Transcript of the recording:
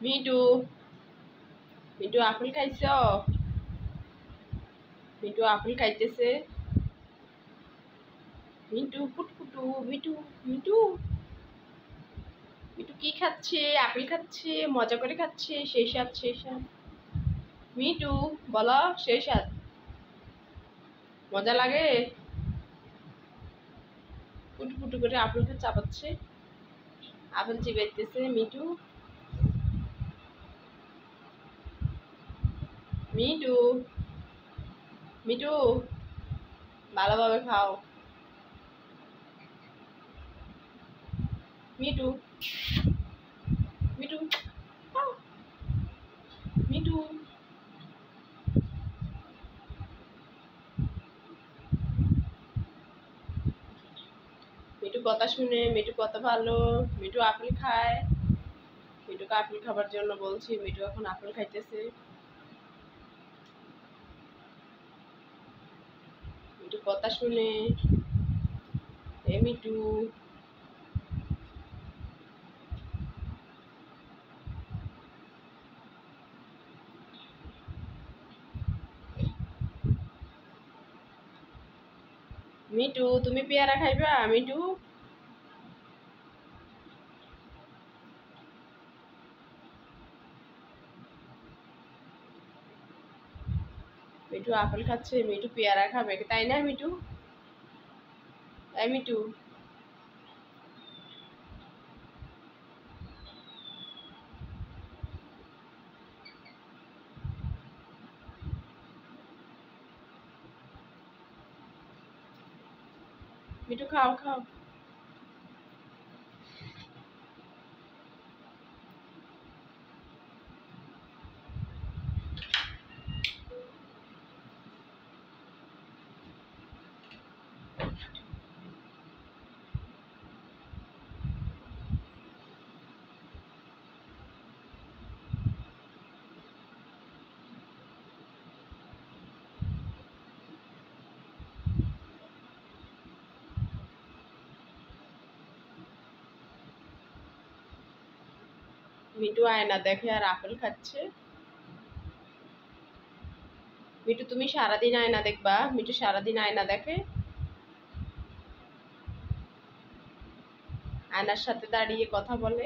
Me too me too apple খাইছ? Me too apple খাইতেছে। Me too পুটপুটু me too me too me too কি খাচ্ছে? আপেল খাচ্ছে, মজা করে খাচ্ছে। সেই স্বাদ সেই স্বাদ। মিটু বলো, সেই স্বাদ মজা লাগে? পুটু পুটু করে আপেলটা চাপাচ্ছে, আপেল চিবাইতেছে মিটু। মিটু মিটু ভালোভাবে খাও। মিটু মিটু আহ, মিটু মিটু কথা শুনে, মিটু কত ভালো। মিটু আপেল খায়। মিটুকে আপেল খাবার জন্য বলছি, মিটু এখন আপেল খাইতেছে। মিটু কথা শুনে। এ মিটু মিটু তুমি পেয়ারা খাইবা? মিটু মিটু আপেল খাচ্ছে, মিটু পেয়ারা খাবে, তাই না মিটু? তাই মিটু মিটু খাও খাও। মিটু আয়না দেখে আর আপেল খাচ্ছে। মিটু তুমি সারাদিন আয়না দেখবা? মিটু সারাদিন আয়না দেখে, আয়নার সাথে দাঁড়িয়ে কথা বলে।